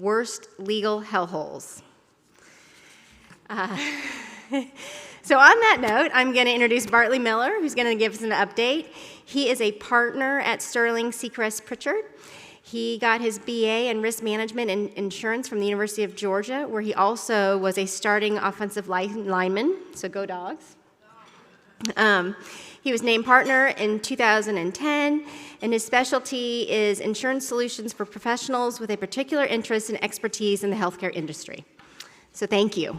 Worst legal hellholes. So on that note, I'm going to introduce Bartley Miller, who's going to give us an update. He is a partner at Sterling Seacrest Pritchard. He got his BA in risk management and insurance from the University of Georgia, where he also was a starting offensive lineman, so go Dogs. He was named partner in 2010, and his specialty is insurance solutions for professionals with a particular interest and expertise in the healthcare industry. So thank you.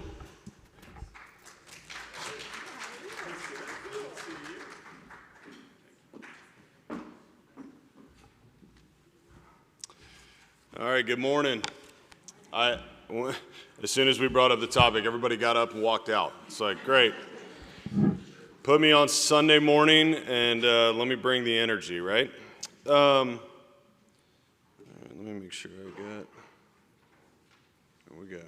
All right, good morning. As soon as we brought up the topic, everybody got up and walked out. It's like, great. Put me on Sunday morning and let me bring the energy, right? Let me make sure I got, there we go.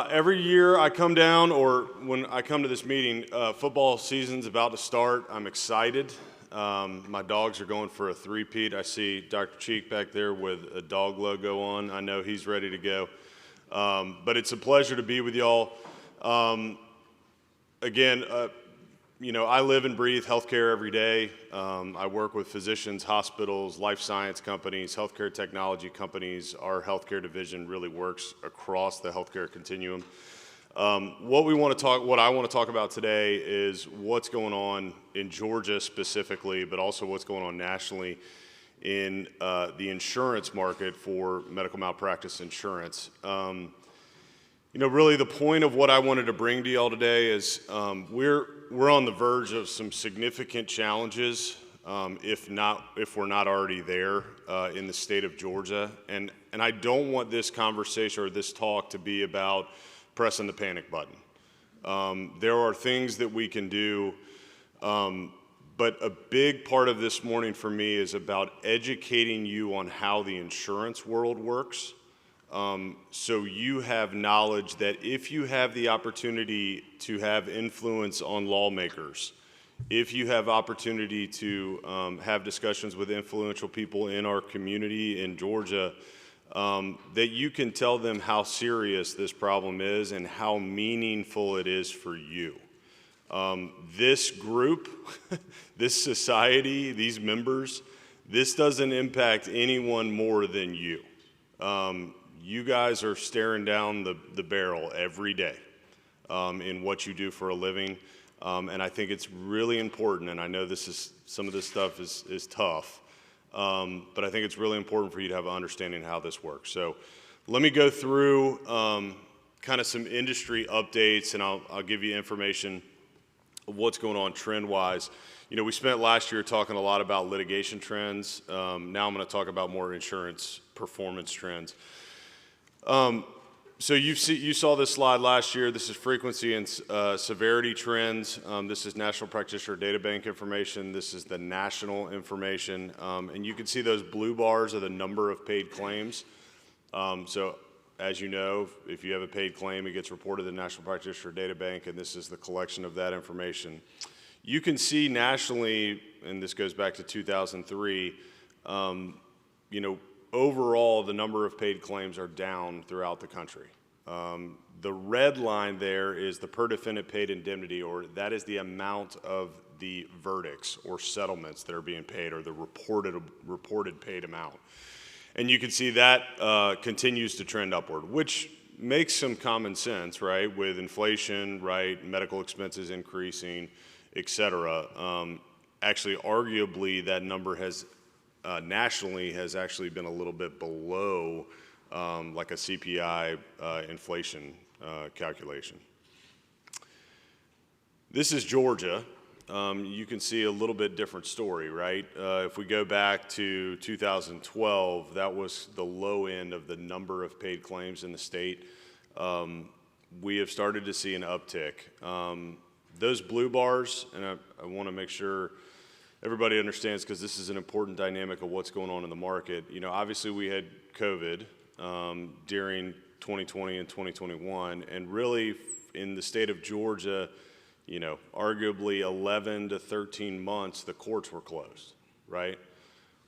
Every year I come down, or when I come to this meeting, football season's about to start. I'm excited. My dogs are going for a three-peat. I see Dr. Cheek back there with a dog logo on. I know he's ready to go. But it's a pleasure to be with y'all. Again, I live and breathe healthcare every day. I work with physicians, hospitals, life science companies, healthcare technology companies. Our healthcare division really works across the healthcare continuum. What I want to talk about today is what's going on in Georgia specifically, but also what's going on nationally in the insurance market for medical malpractice insurance. Really the point of what I wanted to bring to y'all today is we're on the verge of some significant challenges, if we're not already there in the state of Georgia. And I don't want this conversation or this talk to be about pressing the panic button. There are things that we can do, but a big part of this morning for me is about educating you on how the insurance world works. So you have knowledge that if you have the opportunity to have influence on lawmakers, if you have opportunity to have discussions with influential people in our community in Georgia, that you can tell them how serious this problem is and how meaningful it is for you. This group, this society, these members, this doesn't impact anyone more than you. You guys are staring down the barrel every day in what you do for a living, and I think it's really important, and I know some of this stuff is tough, but I think it's really important for you to have an understanding of how this works. So let me go through kind of some industry updates, and I'll give you information of what's going on trend-wise. We spent last year talking a lot about litigation trends. Now I'm going to talk about more insurance performance trends. So you saw this slide last year. This is frequency and severity trends. This is National Practitioner Data Bank information. This is the national information. And you can see those blue bars are the number of paid claims. So as you know, if you have a paid claim, it gets reported to the National Practitioner Data Bank, and this is the collection of that information. You can see nationally, and this goes back to 2003, overall, the number of paid claims are down throughout the country. The red line there is the per defendant paid indemnity, or that is the amount of the verdicts or settlements that are being paid, or the reported paid amount. And you can see that continues to trend upward, which makes some common sense, right? With inflation, right, medical expenses increasing, et cetera. Actually, arguably, that number has nationally has actually been a little bit below like a CPI inflation calculation. This is Georgia. You can see a little bit different story, right? If we go back to 2012, that was the low end of the number of paid claims in the state. We have started to see an uptick. Those blue bars, and I want to make sure everybody understands, because this is an important dynamic of what's going on in the market. Obviously we had COVID during 2020 and 2021, and really in the state of Georgia, arguably 11 to 13 months, the courts were closed, right?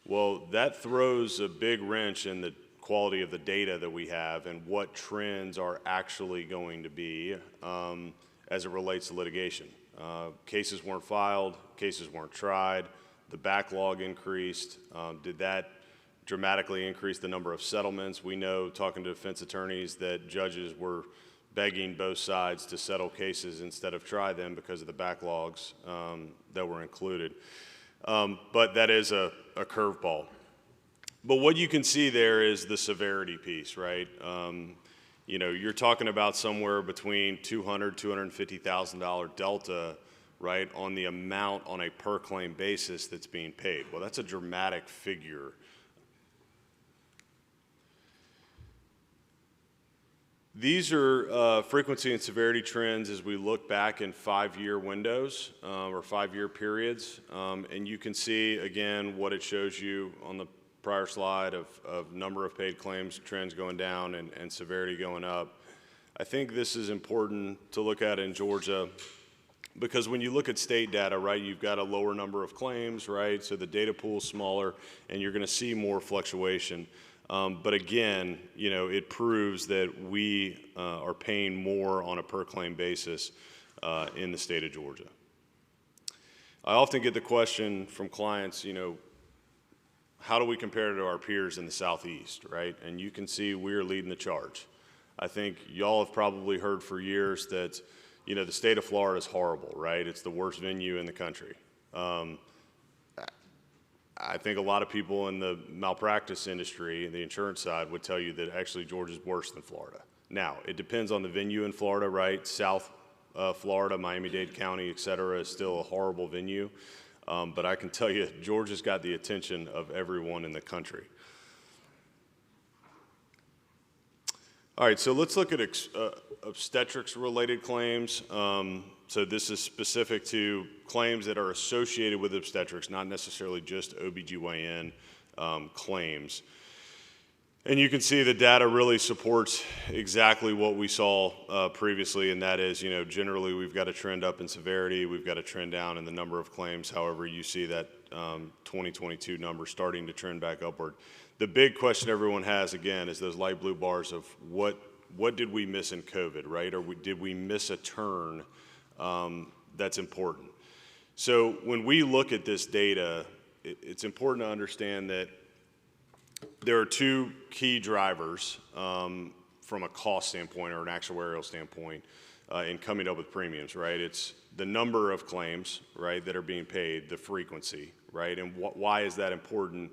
Well, that throws a big wrench in the quality of the data that we have and what trends are actually going to be as it relates to litigation. Cases weren't filed, cases weren't tried, the backlog increased. Did that dramatically increase the number of settlements? We know, talking to defense attorneys, that judges were begging both sides to settle cases instead of try them because of the backlogs that were included. But that is a curveball. But what you can see there is the severity piece, right? You know, you're talking about somewhere between $200,000, $250,000 delta, right, on the amount on a per claim basis that's being paid. Well, that's a dramatic figure. These are frequency and severity trends as we look back in 5-year windows or 5-year periods. And you can see, again, what it shows you on the prior slide of number of paid claims trends going down and severity going up. I think this is important to look at in Georgia because when you look at state data, right, you've got a lower number of claims, right, so the data pool is smaller and you're going to see more fluctuation. But again, you know, it proves that we are paying more on a per claim basis in the state of Georgia. I often get the question from clients, you know, how do we compare to our peers in the Southeast, right? And you can see we're leading the charge. I think y'all have probably heard for years that, you know, the state of Florida is horrible, right? It's the worst venue in the country. I think a lot of people in the malpractice industry, the insurance side, would tell you that actually Georgia's worse than Florida. Now, it depends on the venue in Florida, right? South Florida, Miami-Dade County, et cetera, is still a horrible venue. But I can tell you, Georgia's got the attention of everyone in the country. All right, so let's look at obstetrics-related claims. So this is specific to claims that are associated with obstetrics, not necessarily just OBGYN claims. And you can see the data really supports exactly what we saw previously, and that is, you know, generally we've got a trend up in severity, we've got a trend down in the number of claims. However, you see that 2022 number starting to trend back upward. The big question everyone has, again, is those light blue bars of what did we miss in COVID, right? Or did we miss a turn that's important? So when we look at this data, it's important to understand that there are two key drivers from a cost standpoint or an actuarial standpoint in coming up with premiums, right? It's the number of claims, right, that are being paid, the frequency, right? And why is that important?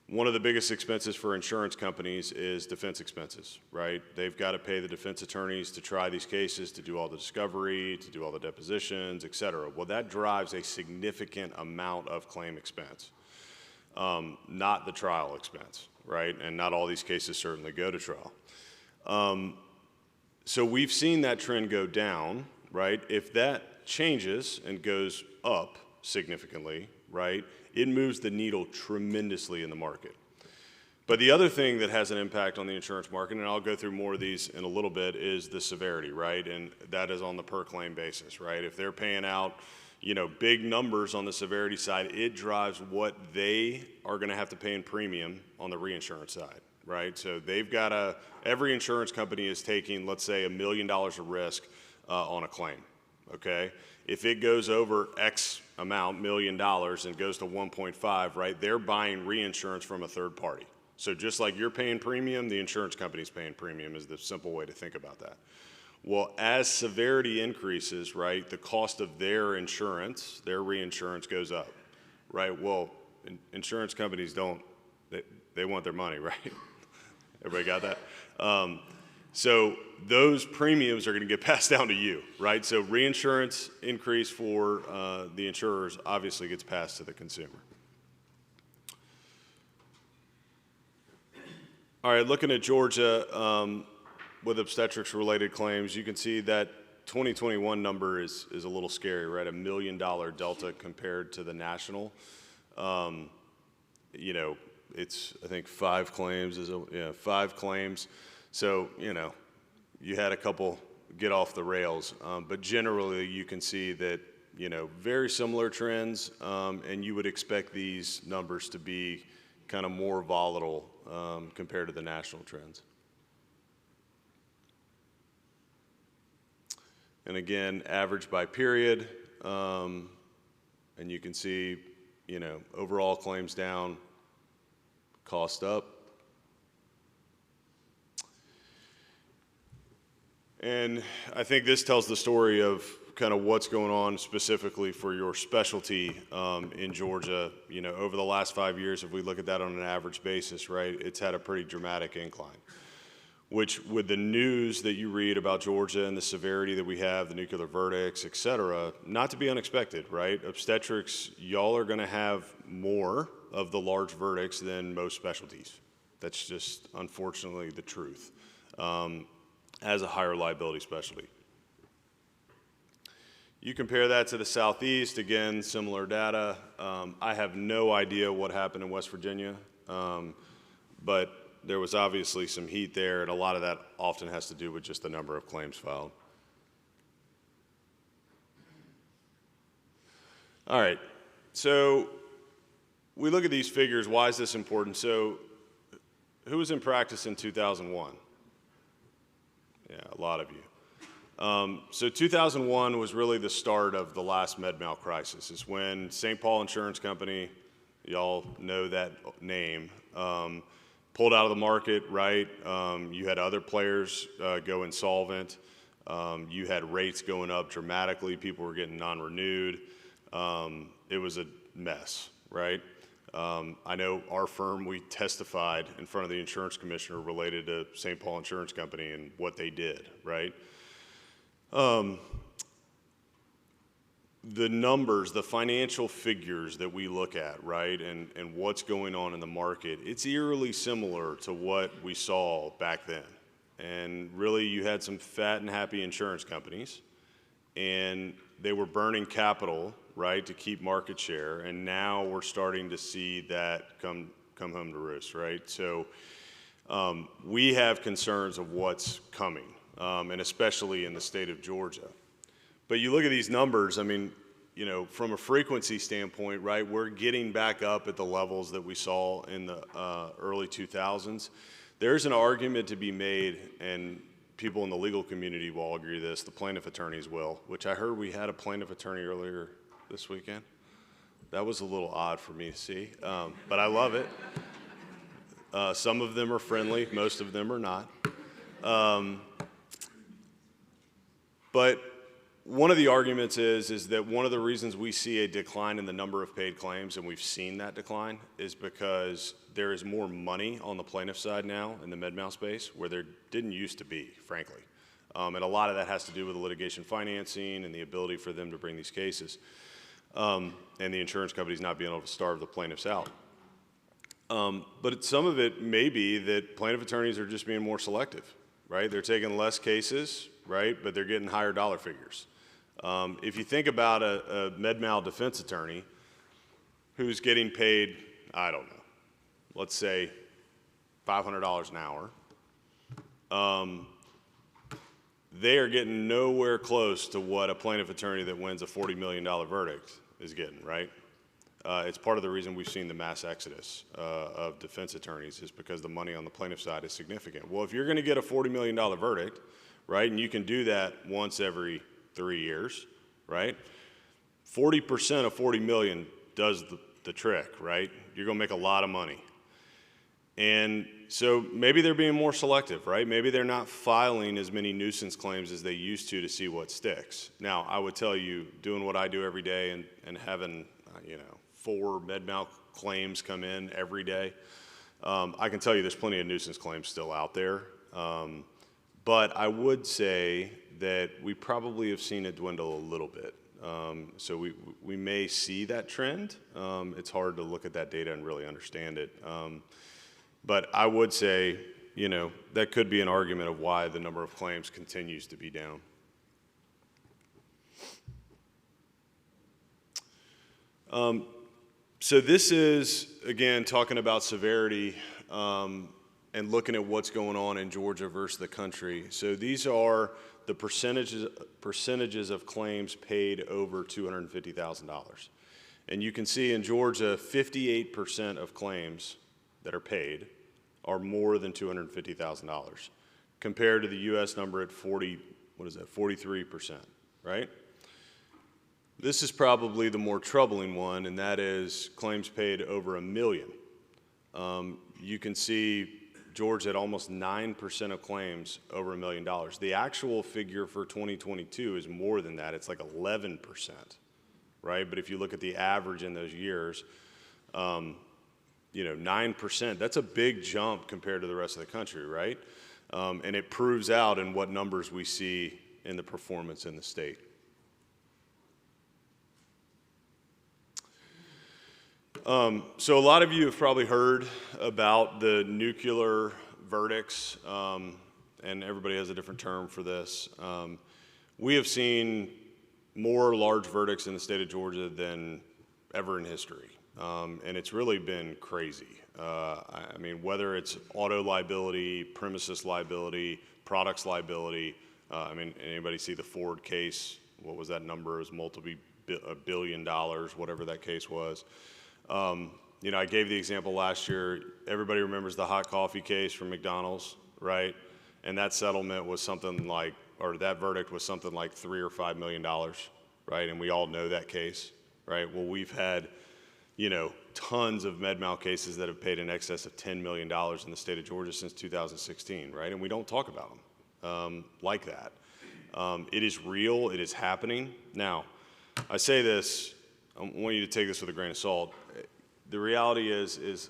One of the biggest expenses for insurance companies is defense expenses, right? They've got to pay the defense attorneys to try these cases, to do all the discovery, to do all the depositions, et cetera. Well, that drives a significant amount of claim expense, not the trial expense, right? And not all these cases certainly go to trial. So we've seen that trend go down, right? If that changes and goes up significantly, right, it moves the needle tremendously in the market. But the other thing that has an impact on the insurance market, and I'll go through more of these in a little bit, is the severity, right? And that is on the per claim basis, right? If they're paying out, you know, big numbers on the severity side, it drives what they are going to have to pay in premium on the reinsurance side, right? So they've got every insurance company is taking, let's say, $1 million of risk on a claim, okay? If it goes over X amount, $1 million, and goes to 1.5, right, they're buying reinsurance from a third party. So just like you're paying premium, the insurance company's paying premium is the simple way to think about that. Well, as severity increases, right, the cost of their insurance, their reinsurance goes up, right? Well, insurance companies they want their money, right? Everybody got that? So those premiums are going to get passed down to you, right? So reinsurance increase for the insurers obviously gets passed to the consumer. All right, looking at Georgia with obstetrics-related claims, you can see that 2021 number is a little scary, right? $1 million delta compared to the national. You know, it's, I think, 5 claims. 5 claims. So, you know, you had a couple get off the rails. But generally, you can see that, you know, very similar trends, and you would expect these numbers to be kind of more volatile compared to the national trends. And again, average by period, and you can see, overall claims down, cost up. And I think this tells the story of kind of what's going on specifically for your specialty in Georgia. Over the last 5 years, if we look at that on an average basis, right, it's had a pretty dramatic incline, which with the news that you read about Georgia and the severity that we have, the nuclear verdicts, et cetera, not to be unexpected, right? Obstetrics, y'all are gonna have more of the large verdicts than most specialties. That's just unfortunately the truth, as a higher liability specialty. You compare that to the Southeast, again, similar data. I have no idea what happened in West Virginia, but there was obviously some heat there, and a lot of that often has to do with just the number of claims filed. All right, so we look at these figures. Why is this important? So who was in practice in 2001? Yeah, a lot of you. So 2001 was really the start of the last med-mal crisis. It's when St. Paul Insurance Company, y'all know that name, pulled out of the market, right? You had other players go insolvent. You had rates going up dramatically. People were getting non-renewed. It was a mess, right? I know our firm, we testified in front of the insurance commissioner related to St. Paul Insurance Company and what they did, right? The numbers, the financial figures that we look at, right, and what's going on in the market, it's eerily similar to what we saw back then. And really, you had some fat and happy insurance companies, and they were burning capital, right, to keep market share, and now we're starting to see that come home to roost, right? So we have concerns of what's coming, and especially in the state of Georgia. But you look at these numbers, I mean, from a frequency standpoint, right, we're getting back up at the levels that we saw in the early 2000s. There's an argument to be made, and people in the legal community will all agree to this, the plaintiff attorneys will, which I heard we had a plaintiff attorney earlier this weekend. That was a little odd for me to see, but I love it. Some of them are friendly, most of them are not. But one of the arguments is that one of the reasons we see a decline in the number of paid claims, and we've seen that decline, is because there is more money on the plaintiff side now in the med-mal space where there didn't used to be, frankly. And a lot of that has to do with the litigation financing and the ability for them to bring these cases, and the insurance companies not being able to starve the plaintiffs out. But some of it may be that plaintiff attorneys are just being more selective, right? They're taking less cases, right, but they're getting higher dollar figures. If you think about a med-mal defense attorney who's getting paid, I don't know, let's say $500 an hour, they are getting nowhere close to what a plaintiff attorney that wins a $40 million verdict is getting, right? It's part of the reason we've seen the mass exodus of defense attorneys is because the money on the plaintiff side is significant. Well, if you're going to get a $40 million verdict, right, and you can do that once every 3 years, right? 40% of 40 million does the trick, right? You're gonna make a lot of money. And so maybe they're being more selective, right? Maybe they're not filing as many nuisance claims as they used to see what sticks. Now, I would tell you, doing what I do every day and having, 4 med-mal claims come in every day, I can tell you there's plenty of nuisance claims still out there. But I would say that we probably have seen it dwindle a little bit. So we may see that trend. It's hard to look at that data and really understand it. But I would say, that could be an argument of why the number of claims continues to be down. So this is, again, talking about severity and looking at what's going on in Georgia versus the country. So these are the percentages of claims paid over $250,000. And you can see in Georgia, 58% of claims that are paid are more than $250,000, compared to the U.S. number at 43%, right? This is probably the more troubling one, and that is claims paid over $1 million. You can see Georgia at almost 9% of claims over $1 million. The actual figure for 2022 is more than that. It's like 11%, right? But if you look at the average in those years, 9%, that's a big jump compared to the rest of the country, right? And it proves out in what numbers we see in the performance in the state. So a lot of you have probably heard about the nuclear verdicts, and everybody has a different term for this. We have seen more large verdicts in the state of Georgia than ever in history, and it's really been crazy. I mean, whether it's auto liability, premises liability, products liability, anybody see the Ford case? What was that number? It was $1 billion, whatever that case was. I gave the example last year. Everybody remembers the hot coffee case from McDonald's, right? And that settlement was something like, or that verdict was something like $3 or $5 million, right? And we all know that case, right? Well, we've had, tons of med mal cases that have paid in excess of $10 million in the state of Georgia since 2016, right? And we don't talk about them like that. It is real. It is happening. Now, I say this, I want you to take this with a grain of salt. The reality is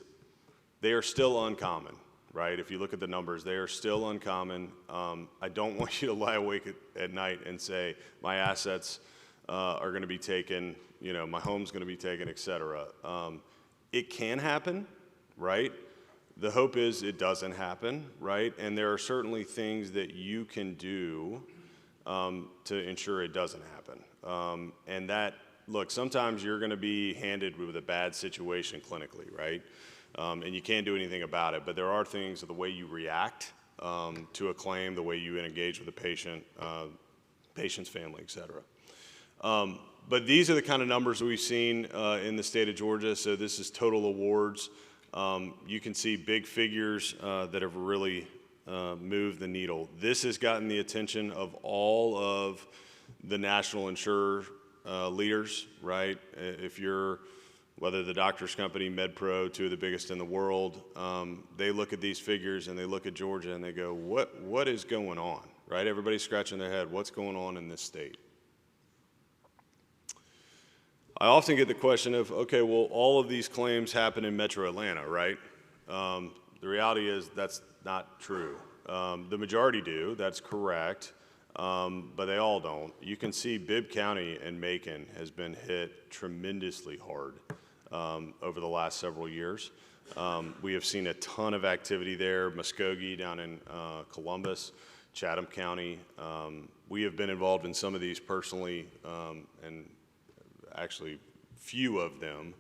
they are still uncommon, right? If you look at the numbers, they are still uncommon. I don't want you to lie awake at night and say, my assets are going to be taken, my home's going to be taken, et cetera. It can happen, right? The hope is it doesn't happen, right? And there are certainly things that you can do to ensure it doesn't happen. And that, look, sometimes you're going to be handed with a bad situation clinically, right? And you can't do anything about it. But there are things, the way you react to a claim, the way you engage with the patient, patient's family, et cetera. But these are the kind of numbers we've seen in the state of Georgia. So this is total awards. You can see big figures that have really moved the needle. This has gotten the attention of all of the national insurer leaders, right? If you're, whether the doctor's company, MedPro, two of the biggest in the world, they look at these figures and they look at Georgia and they go, what is going on, right? Everybody's scratching their head. What's going on in this state? I often get the question of, okay, well, all of these claims happen in Metro Atlanta, right? The reality is that's not true. The majority do, that's correct. But they all don't. You can see Bibb County and Macon has been hit tremendously hard over the last several years. We have seen a ton of activity there. Muskogee down in Columbus, Chatham County. We have been involved in some of these personally, and actually few of them,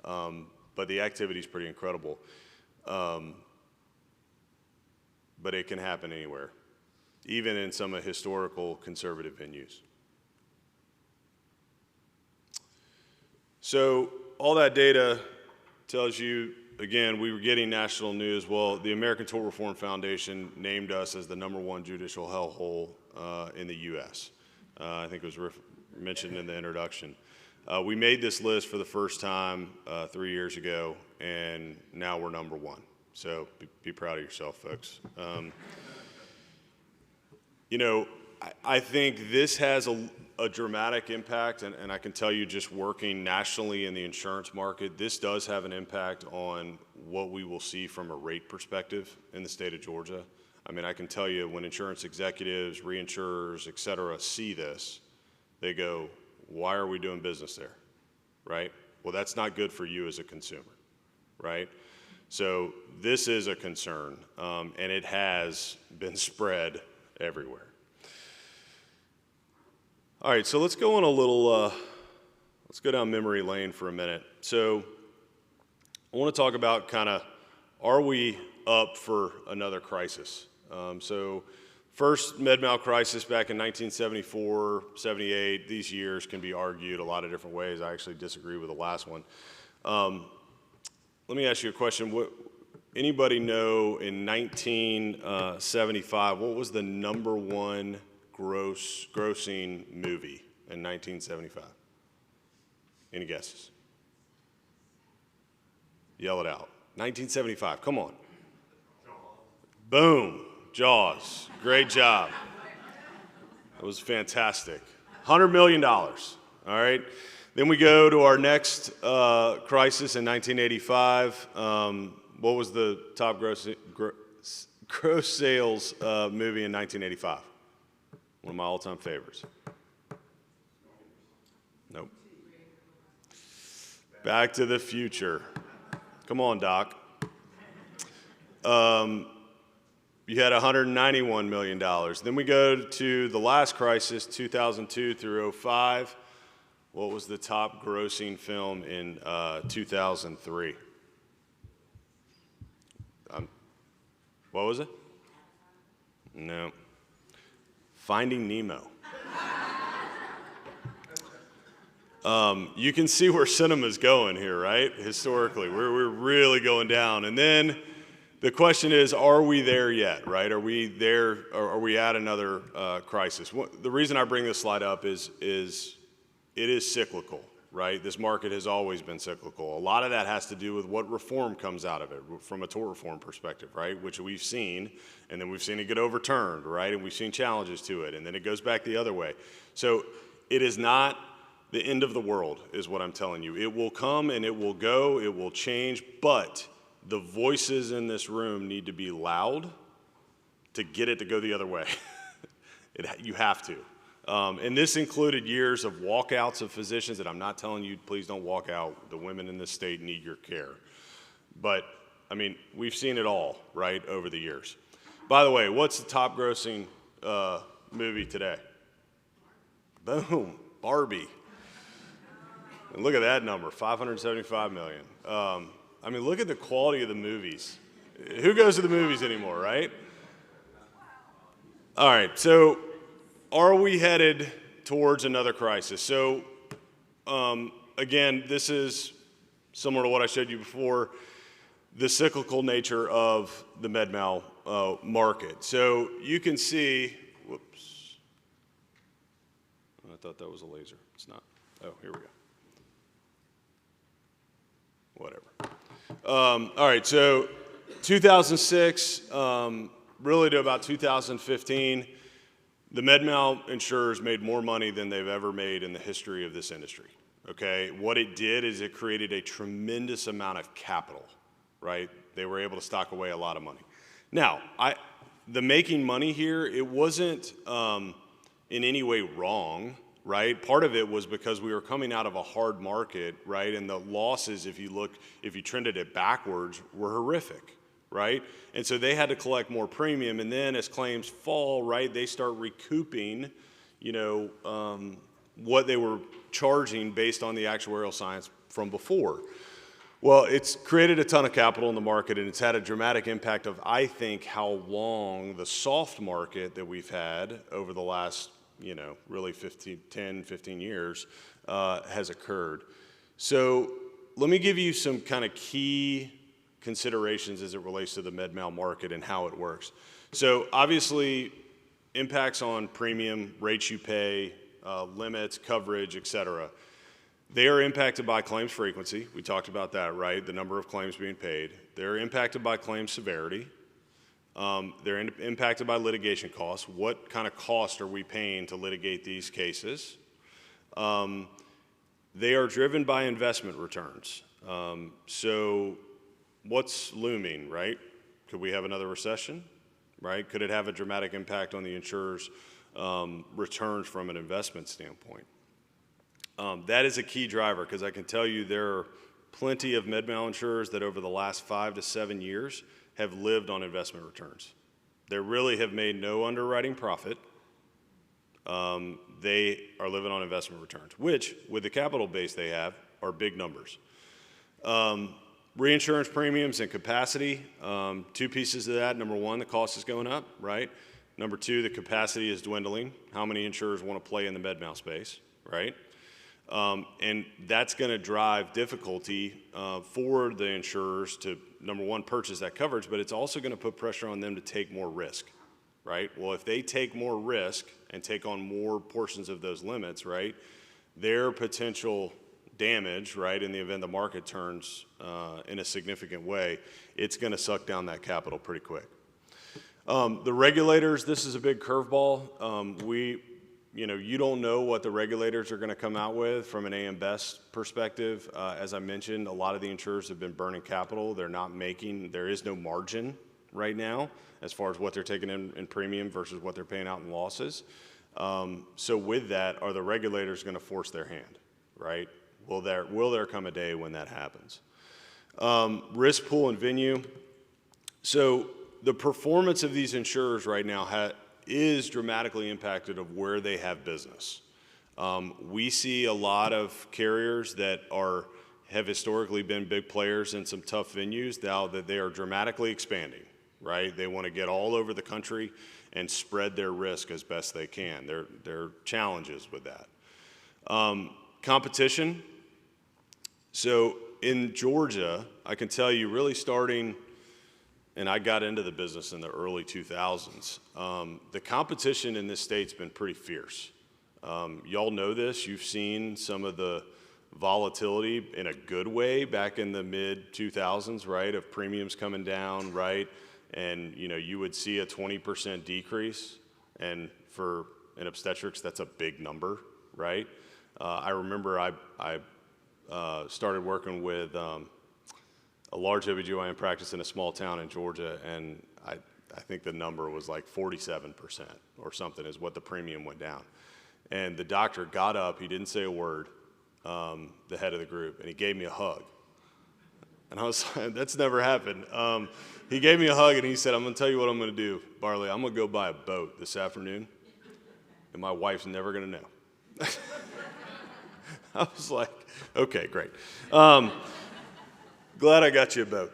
but the activity is pretty incredible. But it can happen anywhere, even in some historical conservative venues. So all that data tells you, again, we were getting national news. Well, the American Tort Reform Foundation named us as the #1 judicial hellhole in the U.S. I think it was mentioned in the introduction. We made this list for the first time 3 years ago, and now we're #1. So be proud of yourself, folks. I think this has a dramatic impact, and I can tell you just working nationally in the insurance market, this does have an impact on what we will see from a rate perspective in the state of Georgia. I mean, I can tell you when insurance executives, reinsurers, et cetera, see this, they go, why are we doing business there, right? Well, that's not good for you as a consumer, right? So this is a concern, and it has been spread everywhere. All right, so let's go on a little, let's go down memory lane for a minute. So I want to talk about kind of, are we up for another crisis? So first med mal crisis back in 1974, 78, these years can be argued a lot of different ways. I actually disagree with the last one. Let me ask you a question. anybody know in 1975, what was the #1 grossing movie in 1975? Any guesses? Yell it out. 1975, come on. Boom, Jaws, great job. That was fantastic. $100 million, all right? Then we go to our next crisis in 1985. What was the top gross sales movie in 1985? One of my all-time favorites. Nope. Back to the Future. Come on, Doc. You had $191 million. Then we go to the last crisis, 2002 through 05. What was the top grossing film in 2003? What was it? No. Finding Nemo. You can see where cinema's going here, right? Historically, we're really going down. And then the question is, are we there yet, right? Are we there, or are we at another crisis? The reason I bring this slide up is it is cyclical, right? This market has always been cyclical. A lot of that has to do with what reform comes out of it from a tort reform perspective, right? Which we've seen, and then we've seen it get overturned, right? And we've seen challenges to it, and then it goes back the other way. So it is not the end of the world, is what I'm telling you. It will come and it will go, it will change, but the voices in this room need to be loud to get it to go the other way. You have to. And this included years of walkouts of physicians, and I'm not telling you, please don't walk out. The women in this state need your care. But, I mean, we've seen it all, right, over the years. By the way, what's the top grossing movie today? Boom, Barbie. And look at that number, $575 million. I mean, look at the quality of the movies. Who goes to the movies anymore, right? All right, so are we headed towards another crisis? So, again, this is similar to what I showed you before, the cyclical nature of the med mal market. So you can see, whoops, I thought that was a laser. It's not. Oh, here we go. Whatever. All right, so 2006, really to about 2015, the med mal insurers made more money than they've ever made in the history of this industry, okay? What it did is it created a tremendous amount of capital, right? They were able to stock away a lot of money. Now, the making money here, it wasn't in any way wrong, right? Part of it was because we were coming out of a hard market, right? And the losses, if you trended it backwards, were horrific, right? And so they had to collect more premium, and then as claims fall, right, they start recouping, what they were charging based on the actuarial science from before. Well, it's created a ton of capital in the market, and it's had a dramatic impact of, I think, how long the soft market that we've had over the last, really 10, 15 years has occurred. So let me give you some kind of key considerations as it relates to the med mal market and how it works. So obviously, impacts on premium, rates you pay, limits, coverage, et cetera. They are impacted by claims frequency. We talked about that, right? The number of claims being paid. They're impacted by claim severity. They're impacted by litigation costs. What kind of cost are we paying to litigate these cases? They are driven by investment returns. So what's looming, right? Could we have another recession, right? Could it have a dramatic impact on the insurer's returns from an investment standpoint? That is a key driver, because I can tell you there are plenty of med mal insurers that over the last 5 to 7 years have lived on investment returns. They really have made no underwriting profit. They are living on investment returns, which, with the capital base they have, are big numbers. Reinsurance premiums and capacity, two pieces of that. Number one, the cost is going up, right? Number two, the capacity is dwindling. How many insurers want to play in the med mal space, right? And that's going to drive difficulty for the insurers to number one, purchase that coverage, but it's also going to put pressure on them to take more risk, right? Well, if they take more risk and take on more portions of those limits, right, their potential damage, right, in the event the market turns in a significant way, it's going to suck down that capital pretty quick. The regulators, this is a big curveball. You don't know what the regulators are going to come out with from an AM Best perspective. As I mentioned, a lot of the insurers have been burning capital. There is no margin right now as far as what they're taking in premium versus what they're paying out in losses. So with that, are the regulators going to force their hand, right? Will there come a day when that happens? Risk pool and venue. So the performance of these insurers right now is dramatically impacted of where they have business. We see a lot of carriers that have historically been big players in some tough venues now that they are dramatically expanding, right? They want to get all over the country and spread their risk as best they can. There are challenges with that. Competition. So in Georgia, I can tell you really starting, and I got into the business in the early 2000s, the competition in this state's been pretty fierce. Y'all know this. You've seen some of the volatility in a good way back in the mid 2000s, right, of premiums coming down, right? And you would see a 20% decrease, and in obstetrics, that's a big number, right? I remember I started working with a large OBGyn practice in a small town in Georgia, and I think the number was like 47% or something is what the premium went down. And the doctor got up, he didn't say a word, the head of the group, and he gave me a hug. And I was like, that's never happened. He gave me a hug and he said, I'm going to tell you what I'm going to do, Barley. I'm going to go buy a boat this afternoon, and my wife's never going to know. I was like, okay, great. Glad I got you a boat.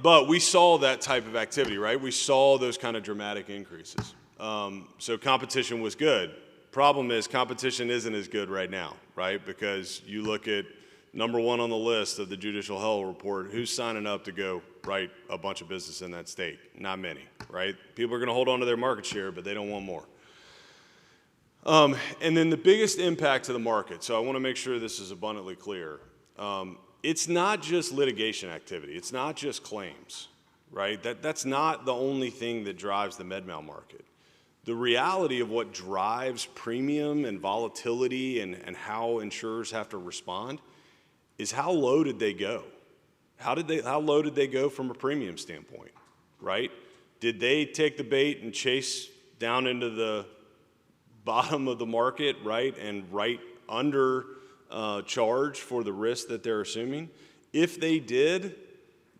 But we saw that type of activity, right? We saw those kind of dramatic increases. So competition was good. Problem is competition isn't as good right now, right? Because you look at number one on the list of the Judicial Hell report, who's signing up to go write a bunch of business in that state? Not many, right? People are going to hold on to their market share, but they don't want more. And then the biggest impact to the market, so I want to make sure this is abundantly clear. It's not just litigation activity. It's not just claims, right? That's not the only thing that drives the med mal market. The reality of what drives premium and volatility and how insurers have to respond is how low did they go? How low did they go from a premium standpoint, right? Did they take the bait and chase down into the bottom of the market, right, and right under charge for the risk that they're assuming? If they did,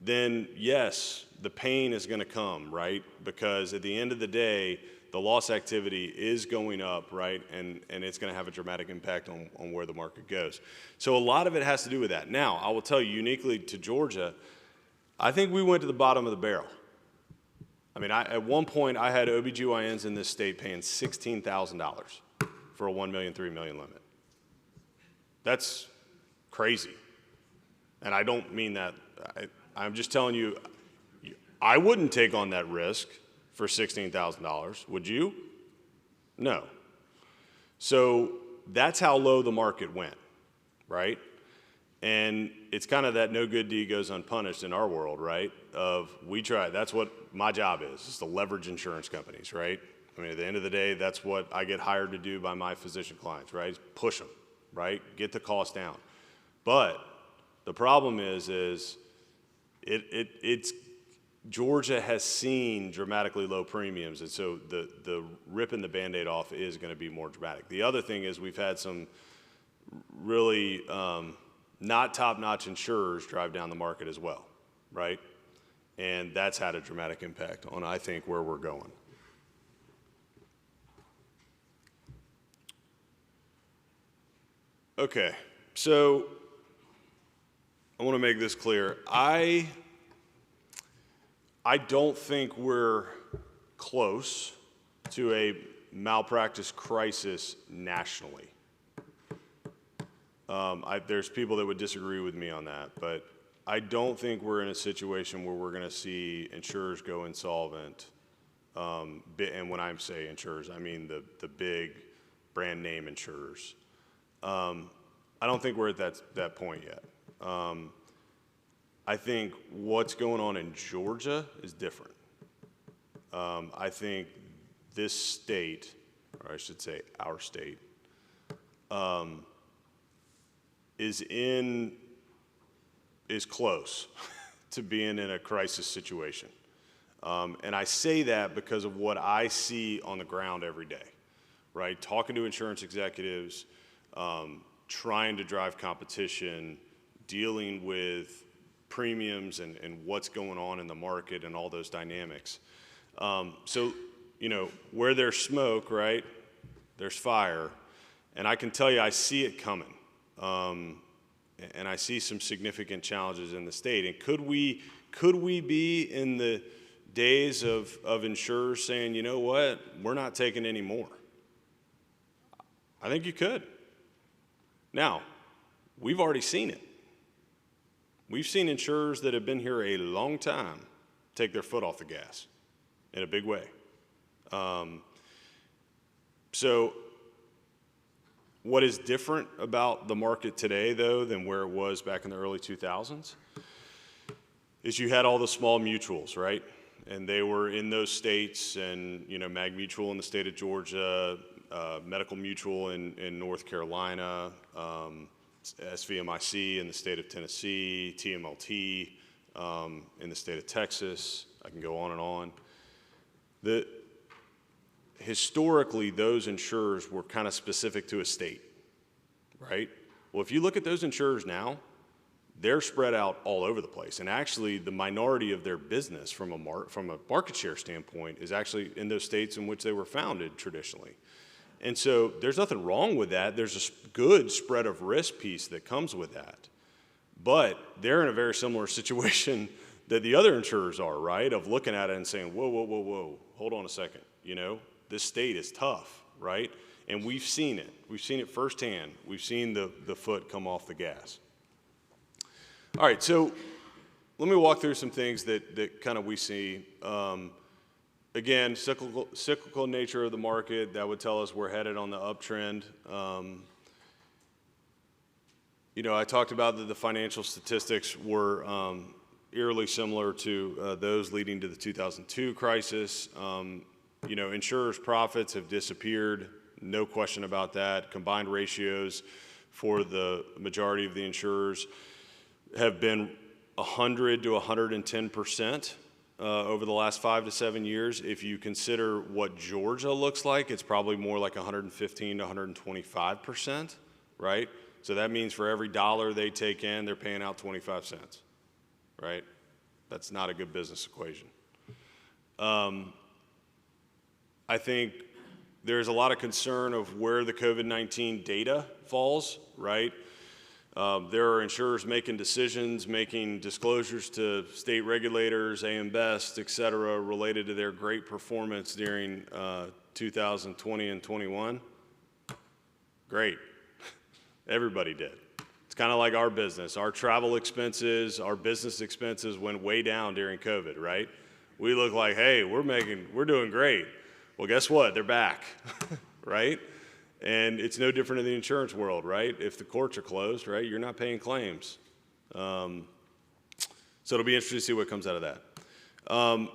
then yes, the pain is going to come, right? Because at the end of the day, the loss activity is going up, right? And it's going to have a dramatic impact on where the market goes. So a lot of it has to do with that. Now, I will tell you, uniquely to Georgia, I think we went to the bottom of the barrel. I mean, at one point, I had OBGYNs in this state paying $16,000 for a $1 million, $3 million limit. That's crazy. And I don't mean that. I'm just telling you, I wouldn't take on that risk for $16,000. Would you? No. So that's how low the market went, right? And it's kind of that no good deed goes unpunished in our world, right? We try, that's what my job is to leverage insurance companies, right? I mean, at the end of the day, that's what I get hired to do by my physician clients, right? Push them, right? Get the cost down. But the problem is it's Georgia has seen dramatically low premiums, and so the ripping the Band-Aid off is going to be more dramatic. The other thing is we've had some really not top-notch insurers drive down the market as well, right? And that's had a dramatic impact on, I think, where we're going. Okay, so I want to make this clear. I don't think we're close to a malpractice crisis nationally. There's people that would disagree with me on that, but I don't think we're in a situation where we're going to see insurers go insolvent. And when I say insurers, I mean the big brand name insurers. I don't think we're at that point yet. I think what's going on in Georgia is different. I think this state, or I should say our state, is close to being in a crisis situation. And I say that because of what I see on the ground every day, right? Talking to insurance executives, trying to drive competition, dealing with premiums and what's going on in the market and all those dynamics. So, where there's smoke, right, there's fire. And I can tell you, I see it coming. And I see some significant challenges in the state. And could we be in the days of insurers saying, you know what, we're not taking any more? I think you could. Now, we've already seen it. We've seen insurers that have been here a long time take their foot off the gas in a big way. So what is different about the market today, though, than where it was back in the early 2000s is you had all the small mutuals, right? And they were in those states, and Mag Mutual in the state of Georgia, Medical Mutual in North Carolina, SVMIC in the state of Tennessee, TMLT in the state of Texas. I can go on and on. Historically, those insurers were kind of specific to a state, right? Well, if you look at those insurers now, they're spread out all over the place. And actually, the minority of their business from a market share standpoint is actually in those states in which they were founded traditionally. And so there's nothing wrong with that. There's a good spread of risk piece that comes with that. But they're in a very similar situation that the other insurers are, right? Of looking at it and saying, whoa, hold on a second. This state is tough, right? And we've seen it. We've seen it firsthand. We've seen the foot come off the gas. All right, so let me walk through some things that kind of we see. Again, cyclical nature of the market, that would tell us we're headed on the uptrend. I talked about that the financial statistics were eerily similar to those leading to the 2002 crisis. Insurers' profits have disappeared, no question about that. Combined ratios for the majority of the insurers have been 100 to 110% over the last 5 to 7 years. If you consider what Georgia looks like, it's probably more like 115 to 125%, right? So that means for every dollar they take in, they're paying out 25 cents, right? That's not a good business equation. I think there's a lot of concern of where the COVID-19 data falls, right? There are insurers making decisions, making disclosures to state regulators, AM Best, et cetera, related to their great performance during 2020 and 21. Great. Everybody did. It's kind of like our business. Our travel expenses, our business expenses went way down during COVID, right? We look like, hey, we're doing great. Well, guess what? They're back, right? And it's no different in the insurance world, right? If the courts are closed, right, you're not paying claims. So it'll be interesting to see what comes out of that.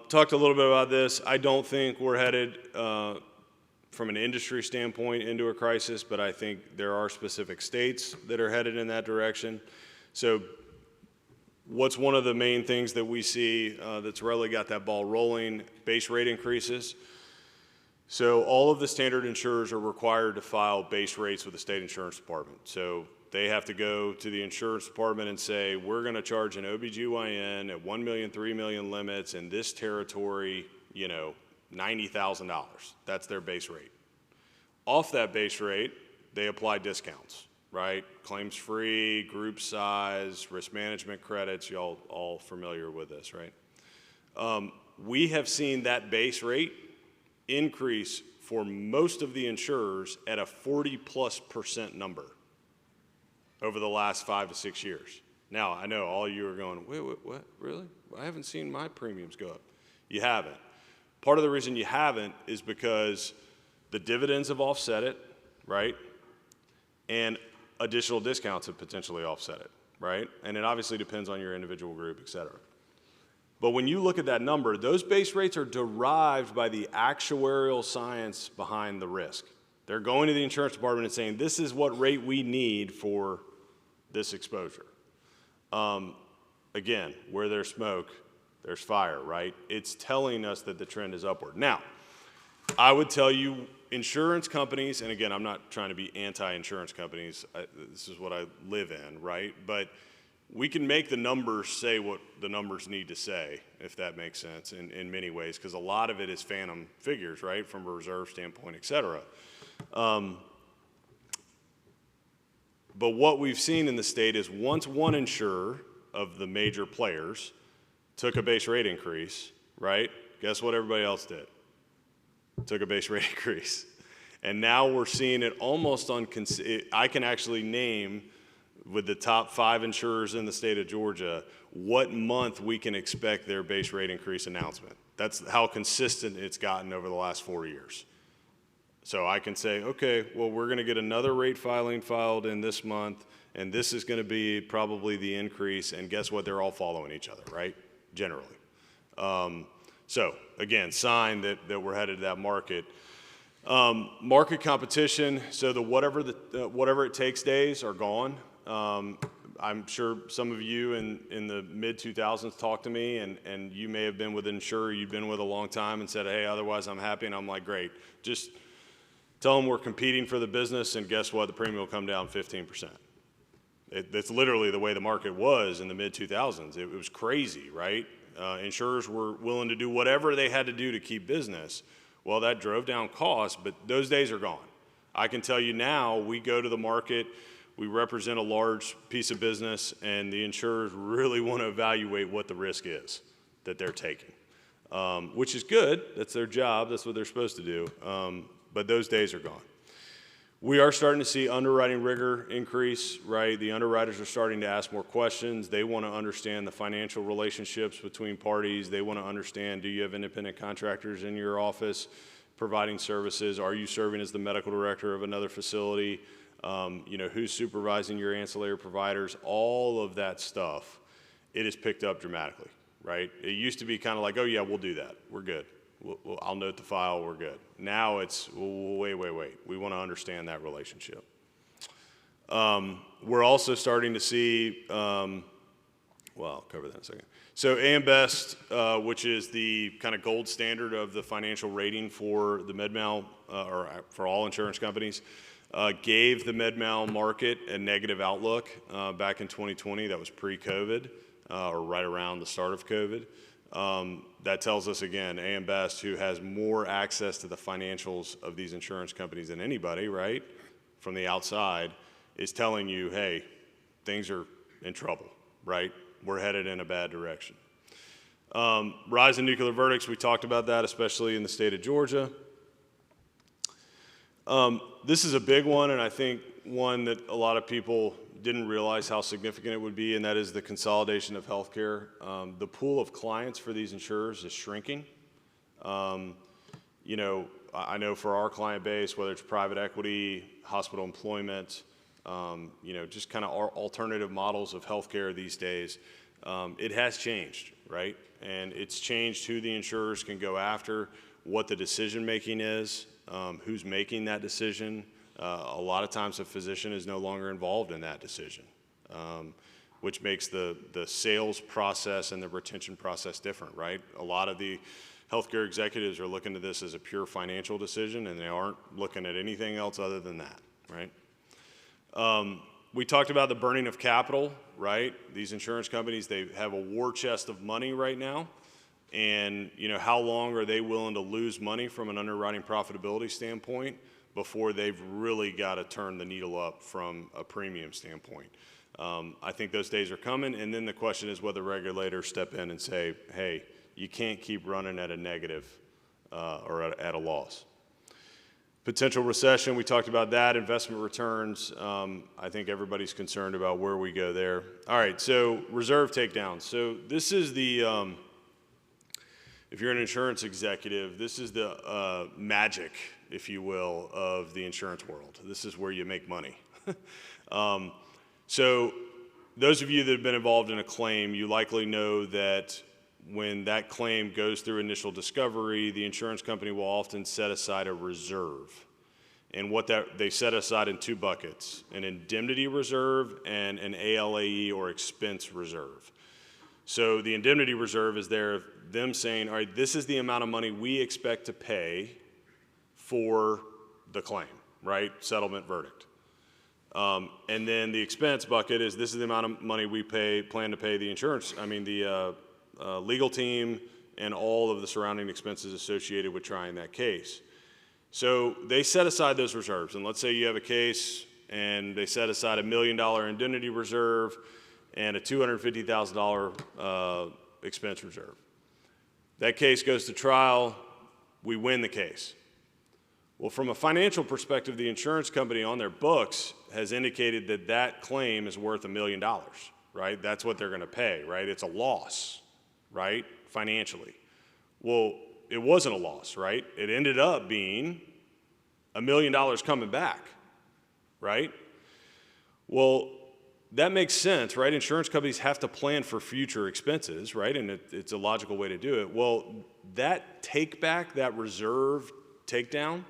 Talked a little bit about this. I don't think we're headed from an industry standpoint into a crisis, but I think there are specific states that are headed in that direction. So what's one of the main things that we see that's really got that ball rolling? Base rate increases. So all of the standard insurers are required to file base rates with the state insurance department. So they have to go to the insurance department and say, we're going to charge an OBGYN at $1 million, $3 million limits in this territory, $90,000. That's their base rate. Off that base rate, they apply discounts, right? Claims free, group size, risk management credits. Y'all all familiar with this, right? We have seen that base rate increase for most of the insurers at a 40+% number over the last 5 to 6 years. Now, I know all you are going, wait, what, really? I haven't seen my premiums go up. You haven't. Part of the reason you haven't is because the dividends have offset it, right? And additional discounts have potentially offset it, right? And it obviously depends on your individual group, et cetera. But when you look at that number, those base rates are derived by the actuarial science behind the risk. They're going to the insurance department and saying, this is what rate we need for this exposure. Again, where there's smoke, there's fire, right? It's telling us that the trend is upward. Now, I would tell you insurance companies, and again, I'm not trying to be anti-insurance companies. This is what I live in, right? But we can make the numbers say what the numbers need to say, if that makes sense, in many ways, because a lot of it is phantom figures, right, from a reserve standpoint, et cetera. But what we've seen in the state is once one insurer of the major players took a base rate increase, right, guess what everybody else did? Took a base rate increase. And now we're seeing it almost on, I can actually name with the top 5 insurers in the state of Georgia what month we can expect their base rate increase announcement. That's how consistent it's gotten over the last 4 years. So I can say, okay, well, we're going to get another rate filing filed in this month, and this is going to be probably the increase, and guess what? They're all following each other, right? Generally. So again, sign that we're headed to that market. Market competition, so the whatever it takes days are gone. I'm sure some of you in the mid-2000s talked to me, and you may have been with an insurer you've been with a long time and said, hey, otherwise I'm happy, and I'm like, great. Just tell them we're competing for the business, and guess what? The premium will come down 15%. That's literally the way the market was in the mid-2000s. It was crazy, right? Insurers were willing to do whatever they had to do to keep business. Well, that drove down costs, but those days are gone. I can tell you now, we go to the market, we represent a large piece of business, and the insurers really want to evaluate what the risk is that they're taking, which is good. That's their job. That's what they're supposed to do. But those days are gone. We are starting to see underwriting rigor increase, right? The underwriters are starting to ask more questions. They want to understand the financial relationships between parties. They want to understand, do you have independent contractors in your office providing services? Are you serving as the medical director of another facility? Who's supervising your ancillary providers? All of that stuff, it has picked up dramatically, right? It used to be kind of like, oh yeah, we'll do that. We're good. I'll note the file, we're good. Now it's, wait. We want to understand that relationship. We're also starting to see, I'll cover that in a second. So AM Best, which is the kind of gold standard of the financial rating for the med-mal, or for all insurance companies, gave the med-mal market a negative outlook back in 2020. That was pre-COVID, or right around the start of COVID. That tells us, again, AM Best, who has more access to the financials of these insurance companies than anybody, right, from the outside, is telling you, hey, things are in trouble, right? We're headed in a bad direction. Rise in nuclear verdicts, we talked about that, especially in the state of Georgia. This is a big one, and I think one that a lot of people didn't realize how significant it would be, and that is the consolidation of healthcare. The pool of clients for these insurers is shrinking. I know for our client base, whether it's private equity, hospital employment, just kind of our alternative models of healthcare these days, it has changed, right? And it's changed who the insurers can go after, what the decision making is, who's making that decision. A lot of times a physician is no longer involved in that decision, which makes the sales process and the retention process different, right? A lot of the healthcare executives are looking at this as a pure financial decision, and they aren't looking at anything else other than that, right? We talked about the burning of capital, right? These insurance companies, they have a war chest of money right now. And, how long are they willing to lose money from an underwriting profitability standpoint before they've really got to turn the needle up from a premium standpoint? I think those days are coming, and then the question is whether regulators step in and say, hey, you can't keep running at a negative or at a loss. Potential recession, we talked about that. Investment returns, I think everybody's concerned about where we go there. All right, so reserve takedown. So this is the, if you're an insurance executive, this is the magic, if you will, of the insurance world. This is where you make money. So those of you that have been involved in a claim, you likely know that when that claim goes through initial discovery, the insurance company will often set aside a reserve. And what they set aside in two buckets, an indemnity reserve and an ALAE or expense reserve. So the indemnity reserve is there, them saying, all right, this is the amount of money we expect to pay for the claim, right? Settlement verdict. And then the expense bucket is this is the amount of money we plan to pay the legal team and all of the surrounding expenses associated with trying that case. So they set aside those reserves, and let's say you have a case and they set aside $1 million indemnity reserve and a $250,000 expense reserve. That case goes to trial, we win the case. Well, from a financial perspective, the insurance company on their books has indicated that that claim is worth $1 million, right? That's what they're gonna pay, right? It's a loss, right, financially. Well, it wasn't a loss, right? It ended up being $1 million coming back, right? Well, that makes sense, right? Insurance companies have to plan for future expenses, right? And it's a logical way to do it. Well, that take back, that reserve takedown,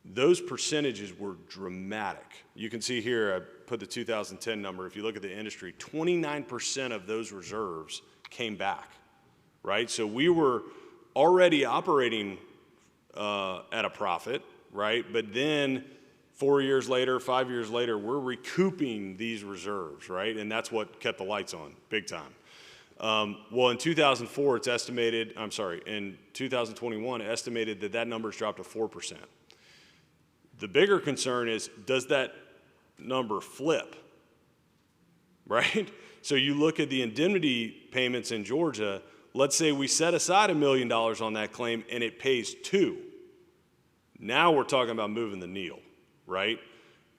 those percentages were dramatic. You can see here, I put the 2010 number. If you look at the industry, 29% of those reserves came back, right? So we were already operating at a profit, right? But then 4 years later, 5 years later, we're recouping these reserves, right? And that's what kept the lights on, big time. Well, in 2004, it's estimated, in 2021, estimated that number's dropped to 4%. The bigger concern is, does that number flip, right? So you look at the indemnity payments in Georgia, let's say we set aside $1 million on that claim and it pays $2 million. Now we're talking about moving the needle, right?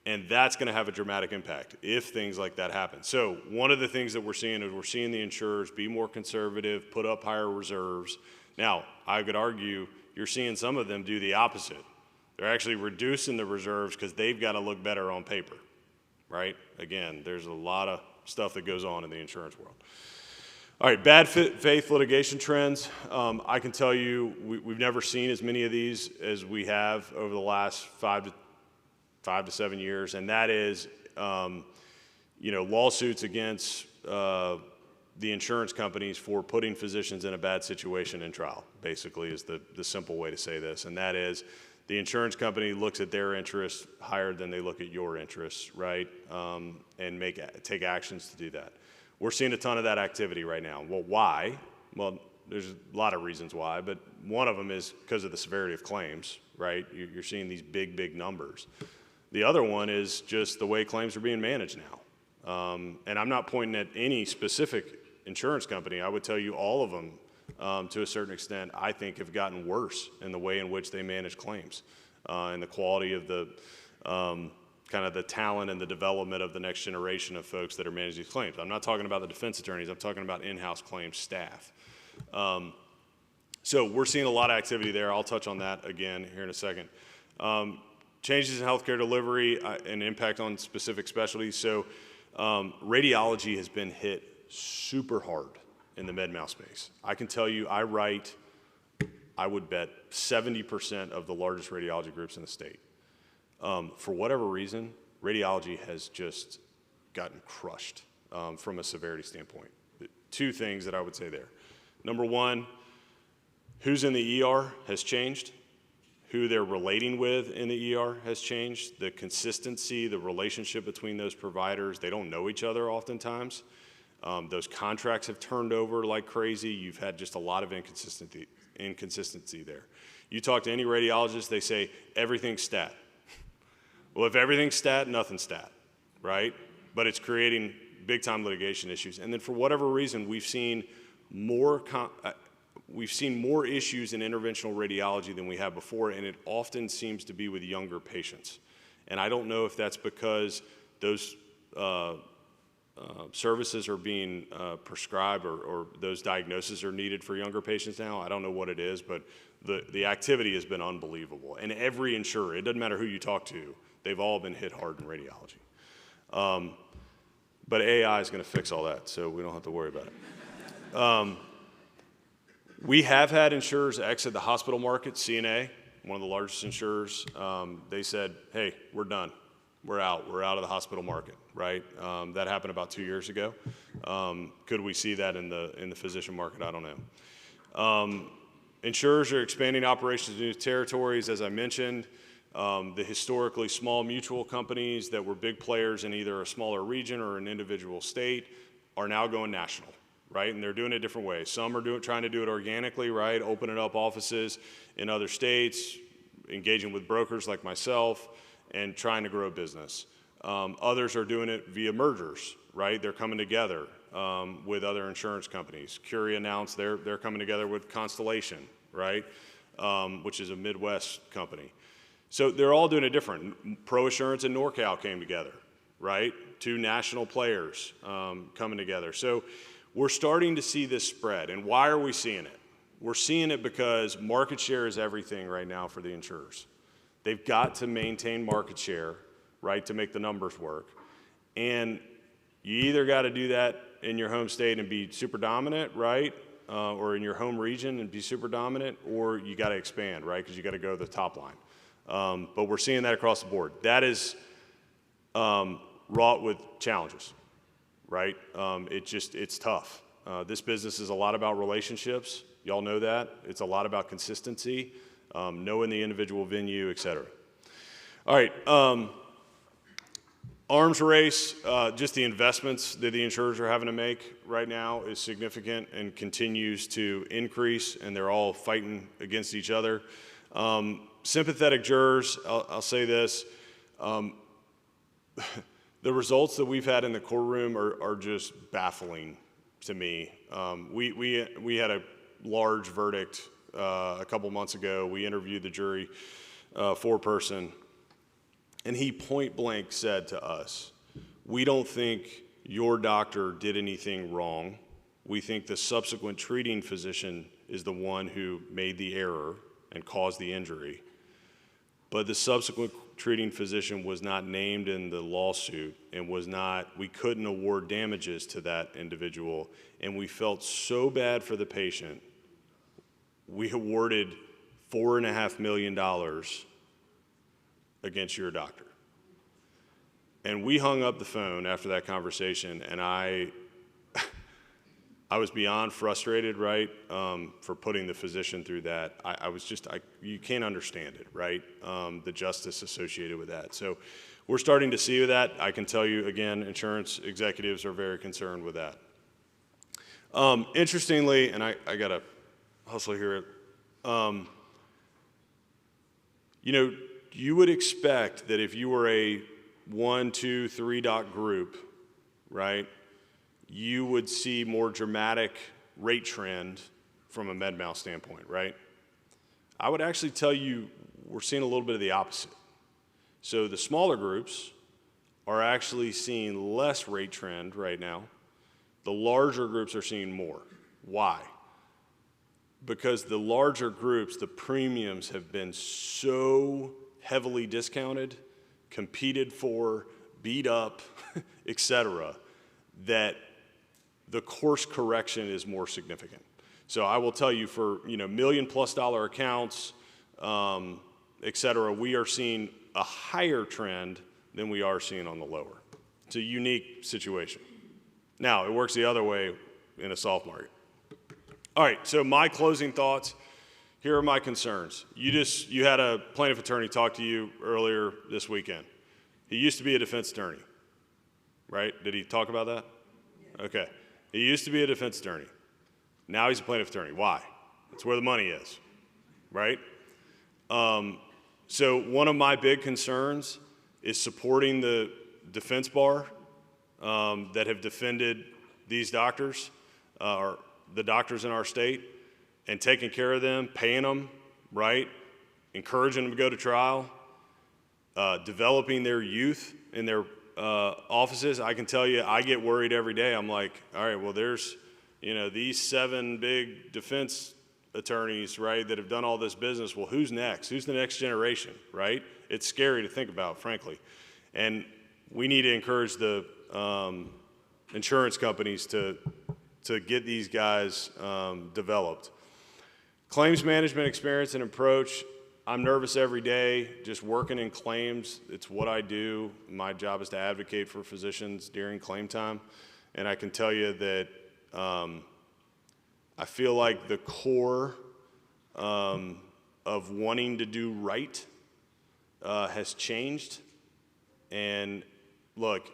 And that's gonna have a dramatic impact if things like that happen. So one of the things that we're seeing is we're seeing the insurers be more conservative, put up higher reserves. Now, I could argue you're seeing some of them do the opposite. They're actually reducing the reserves because they've got to look better on paper, right? Again, there's a lot of stuff that goes on in the insurance world. All right, bad faith litigation trends. I can tell you we've never seen as many of these as we have over the last 5 to 7 years, and that is, lawsuits against the insurance companies for putting physicians in a bad situation in trial, basically is the simple way to say this, and that is the insurance company looks at their interests higher than they look at your interests, right, and take actions to do that. We're seeing a ton of that activity right now. Well, why? Well, there's a lot of reasons why, but one of them is because of the severity of claims, right? You're seeing these big numbers. The other one is just the way claims are being managed now. And I'm not pointing at any specific insurance company. I would tell you all of them, to a certain extent, I think have gotten worse in the way in which they manage claims and the quality of the kind of the talent and the development of the next generation of folks that are managing these claims. I'm not talking about the defense attorneys, I'm talking about in-house claims staff. So we're seeing a lot of activity there. I'll touch on that again here in a second. Changes in healthcare delivery and impact on specific specialties. So radiology has been hit super hard in the med-mal space. I can tell you, I would bet 70% of the largest radiology groups in the state. For whatever reason, radiology has just gotten crushed from a severity standpoint. Two things that I would say there. Number one, who's in the ER has changed. Who they're relating with in the ER has changed. The consistency, the relationship between those providers, they don't know each other oftentimes. Those contracts have turned over like crazy. You've had just a lot of inconsistency there. You talk to any radiologist, they say, everything's stat. Well, if everything's stat, nothing's stat, right? But it's creating big-time litigation issues. And then for whatever reason, we've seen more we've seen more issues in interventional radiology than we have before, and it often seems to be with younger patients. And I don't know if that's because those services are being prescribed or those diagnoses are needed for younger patients now. I don't know what it is, but the activity has been unbelievable. And every insurer, it doesn't matter who you talk to, they've all been hit hard in radiology. But AI is going to fix all that, so we don't have to worry about it. We have had insurers exit the hospital market. CNA, one of the largest insurers, they said, hey, we're done. We're out of the hospital market, right? That happened about 2 years ago. Could we see that in the physician market? I don't know. Insurers are expanding operations to new territories, as I mentioned. The historically small mutual companies that were big players in either a smaller region or an individual state are now going national, right? And they're doing it different ways. Some are trying to do it organically, right? Opening up offices in other states, engaging with brokers like myself, and trying to grow business. Others are doing it via mergers, right? They're coming together with other insurance companies. Curia announced they're coming together with Constellation, right? Which is a Midwest company. So they're all doing it different. ProAssurance and NorCal came together, right? Two national players coming together. So we're starting to see this spread. And why are we seeing it? We're seeing it because market share is everything right now for the insurers. They've got to maintain market share, right, to make the numbers work. And you either got to do that in your home state and be super dominant, right, or in your home region and be super dominant, or you got to expand, right, because you got to go to the top line. But we're seeing that across the board. That is wrought with challenges, right? It's tough. This business is a lot about relationships. Y'all know that. It's a lot about consistency, knowing the individual venue, et cetera. All right. Arms race, just the investments that the insurers are having to make right now is significant and continues to increase, and they're all fighting against each other. Sympathetic jurors, I'll say this, the results that we've had in the courtroom are just baffling to me. We had a large verdict a couple months ago. We interviewed the jury, four-person, and he point blank said to us, we don't think your doctor did anything wrong. We think the subsequent treating physician is the one who made the error and caused the injury. But the subsequent treating physician was not named in the lawsuit and we couldn't award damages to that individual. And we felt so bad for the patient, we awarded $4.5 million against your doctor. And we hung up the phone after that conversation, and I was beyond frustrated, right, for putting the physician through that. You can't understand it, right, the justice associated with that. So we're starting to see that. I can tell you, again, insurance executives are very concerned with that. Interestingly, and I got to hustle here, you would expect that if you were a 1, 2, 3 doc group, right, you would see more dramatic rate trend from a med mal standpoint, right? I would actually tell you we're seeing a little bit of the opposite. So the smaller groups are actually seeing less rate trend right now. The larger groups are seeing more. Why? Because the larger groups, the premiums have been so heavily discounted, competed for, beat up, et cetera, that the course correction is more significant. So I will tell you for $1 million+ accounts, et cetera, we are seeing a higher trend than we are seeing on the lower. It's a unique situation. Now, it works the other way in a soft market. All right, so my closing thoughts. Here are my concerns. You had a plaintiff attorney talk to you earlier this weekend. He used to be a defense attorney, right? Did he talk about that? Okay. He used to be a defense attorney. Now he's a plaintiff attorney. Why? That's where the money is, right? So one of my big concerns is supporting the defense bar that have defended these doctors, or the doctors in our state, and taking care of them, paying them, right? Encouraging them to go to trial, developing their youth in their offices. I can tell you, I get worried every day. I'm like, all right, well, there's, these 7 big defense attorneys, right, that have done all this business. Well, who's next? Who's the next generation, right? It's scary to think about, frankly. And we need to encourage the insurance companies to get these guys developed. Claims management experience and approach. I'm nervous every day just working in claims. It's what I do. My job is to advocate for physicians during claim time. And I can tell you that I feel like the core of wanting to do right has changed. And look,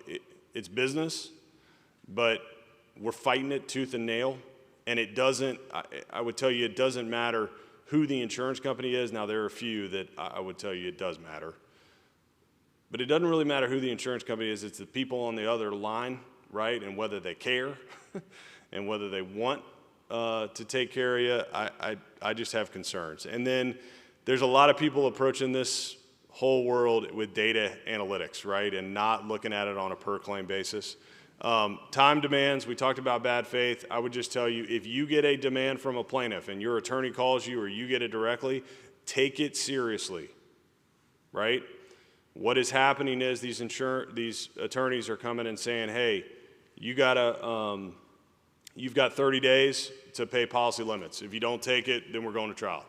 it's business, but we're fighting it tooth and nail. And it doesn't, I would tell you, it doesn't matter who the insurance company is. Now, there are a few that I would tell you it does matter. But it doesn't really matter who the insurance company is. It's the people on the other line, right? And whether they care and whether they want to take care of you. I just have concerns. And then there's a lot of people approaching this whole world with data analytics, right? And not looking at it on a per claim basis. Time demands, we talked about bad faith. I would just tell you, if you get a demand from a plaintiff and your attorney calls you or you get it directly, take it seriously, right? What is happening is these attorneys are coming and saying, hey, you've got 30 days to pay policy limits. If you don't take it, then we're going to trial.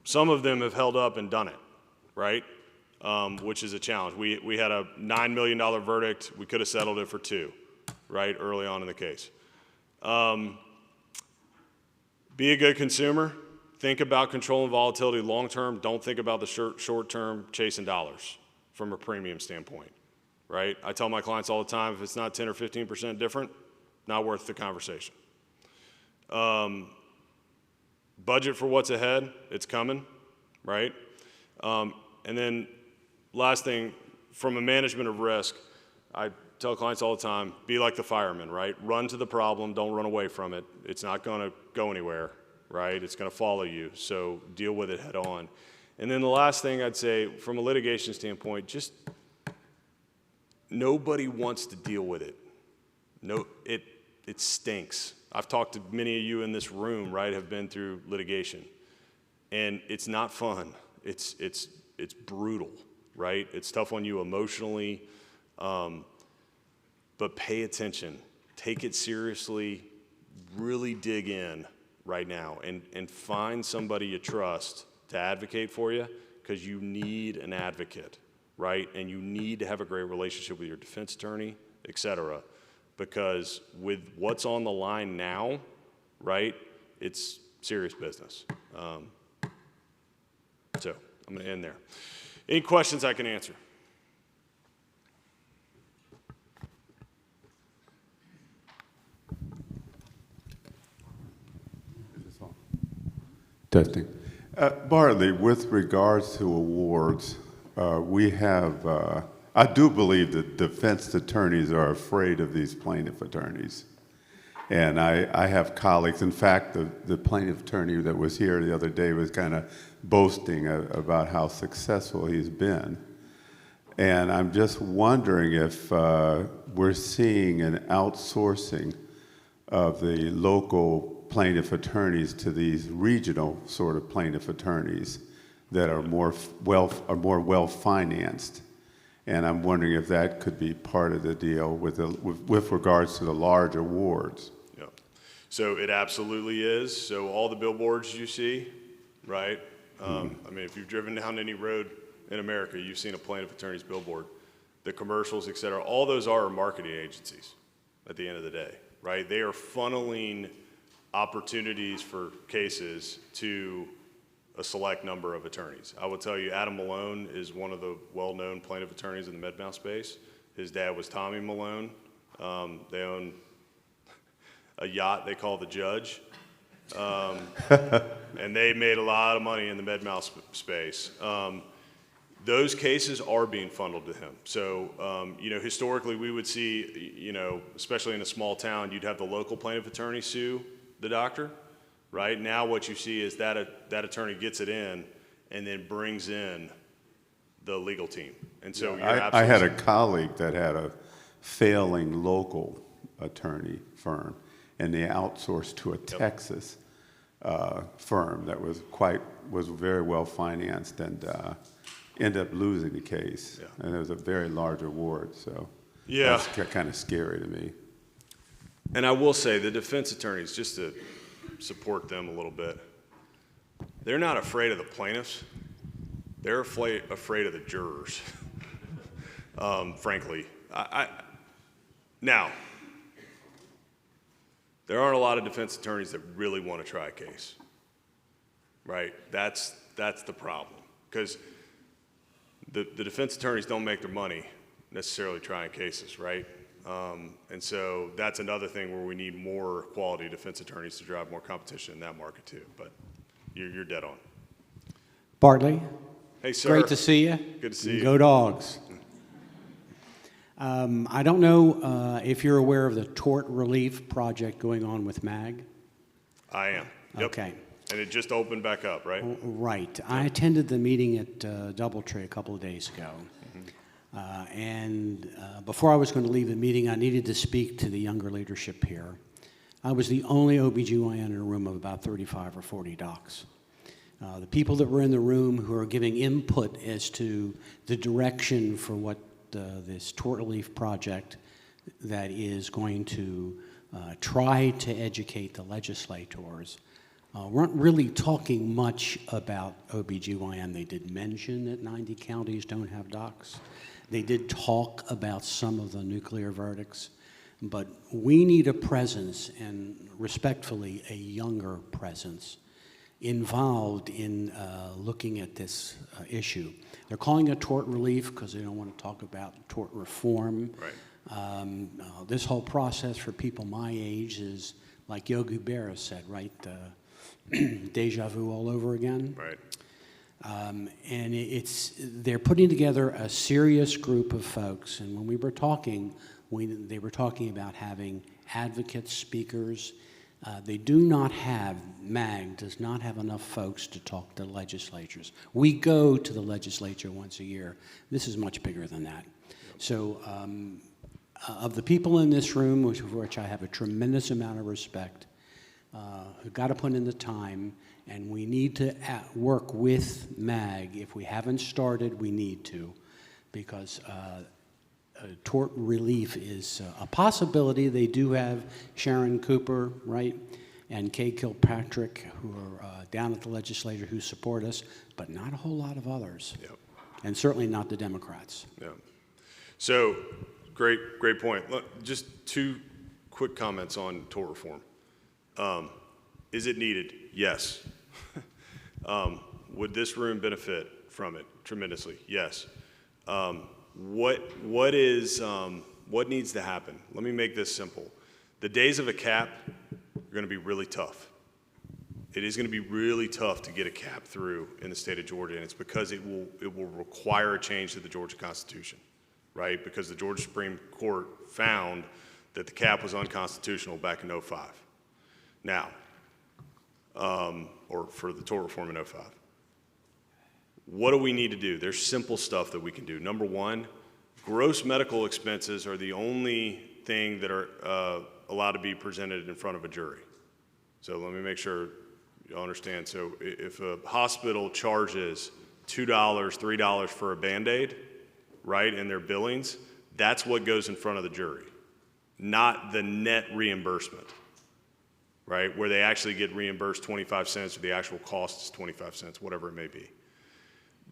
Some of them have held up and done it, right? Which is a challenge. We had a $9 million verdict. We could have settled it for $2 million, right, early on in the case. Be a good consumer. Think about control and volatility long term. Don't think about the short term chasing dollars from a premium standpoint, right? I tell my clients all the time, if it's not 10 or 15% different, not worth the conversation. Budget for what's ahead. It's coming, right? And then last thing, from a management of risk, I tell clients all the time, be like the fireman, right? Run to the problem, don't run away from it. It's not gonna go anywhere, right? It's gonna follow you, so deal with it head on. And then the last thing I'd say, from a litigation standpoint, just nobody wants to deal with it. No, it stinks. I've talked to many of you in this room, right, have been through litigation. And it's not fun. It's brutal, right? It's tough on you emotionally, but pay attention. Take it seriously. Really dig in right now and find somebody you trust to advocate for you, because you need an advocate, right? And you need to have a great relationship with your defense attorney, et cetera, because with what's on the line now, right, it's serious business. So I'm going to end there. Any questions I can answer? Testing. Bartley, with regards to awards, we have, I do believe that defense attorneys are afraid of these plaintiff attorneys. And I have colleagues, in fact, the plaintiff attorney that was here the other day was kind of boasting about how successful he's been. And I'm just wondering if we're seeing an outsourcing of the local plaintiff attorneys to these regional sort of plaintiff attorneys that are more well-financed. And I'm wondering if that could be part of the deal with regards to the large awards. Yeah. So it absolutely is. So all the billboards you see, right? I mean, if you've driven down any road in America, you've seen a plaintiff attorney's billboard. The commercials, et cetera, all those are marketing agencies at the end of the day, right? They are funneling opportunities for cases to a select number of attorneys. I will tell you, Adam Malone is one of the well-known plaintiff attorneys in the med mal space. His dad was Tommy Malone. They own a yacht they call the Judge. And they made a lot of money in the med mal space. Those cases are being funneled to him. So, historically we would see, especially in a small town, you'd have the local plaintiff attorney sue the doctor, right? Now what you see is that that attorney gets it in and then brings in the legal team. And so I had a colleague that had a failing local attorney firm, and they outsourced to a Texas firm that was very well financed, and ended up losing the case. Yeah. And it was a very large award, so Yeah. that's kind of scary to me. And I will say the defense attorneys, just to support them a little bit, they're not afraid of the plaintiffs. They're afraid of the jurors, frankly. Now, there aren't a lot of defense attorneys that really want to try a case, right? That's the problem, because the defense attorneys don't make their money necessarily trying cases, right? And so that's another thing where we need more quality defense attorneys to drive more competition in that market too. But you're dead on. Bartley, Hey, sir. great to see you. Good to see you. Go Dogs. I don't know if you're aware of the tort relief project going on with MAG. I am. Yep. Okay. And it just opened back up, right? Right. I attended the meeting at Doubletree a couple of days ago. And before I was going to leave the meeting, I needed to speak to the younger leadership here. I was the only OBGyn in a room of about 35 or 40 docs. The people that were in the room who are giving input as to the direction for what this tort relief project that is going to try to educate the legislators weren't really talking much about OBGYN. They did mention that 90 counties don't have docs. They did talk about some of the nuclear verdicts, but we need a presence, and respectfully, a younger presence, involved in looking at this issue. They're calling it tort relief because they don't want to talk about tort reform. Right. This whole process for people my age is, like Yogi Berra said, right? Deja vu all over again. Right. And they're putting together a serious group of folks. And when we were talking, they were talking about having advocates, speakers. They do not have, MAG does not have enough folks to talk to legislatures. We go to the legislature once a year. This is much bigger than that. So of the people in this room, for which I have a tremendous amount of respect, who've got to put in the time, and we need to work with MAG. If we haven't started, we need to, because tort relief is a possibility. They do have Sharon Cooper, right, and Kay Kilpatrick, who are down at the legislature who support us, but not a whole lot of others. Yep. And certainly not the Democrats. Yeah. So, great point. Look, just two quick comments on tort reform. Is it needed? Yes. Would this room benefit from it tremendously? Yes. What needs to happen? Let me make this simple. The days of a cap are going to be really tough. It is going to be really tough to get a cap through in the state of Georgia, and it's because it will require a change to the Georgia Constitution, right? Because the Georgia Supreme Court found that the cap was unconstitutional back in 2005. Now, or for the tort reform in 2005. What do we need to do? There's simple stuff that we can do. Number one, gross medical expenses are the only thing that are allowed to be presented in front of a jury. So let me make sure you understand. So if a hospital charges $2, $3 for a Band-Aid, right, in their billings, that's what goes in front of the jury, not the net reimbursement, right, where they actually get reimbursed 25 cents or the actual cost is 25 cents, whatever it may be.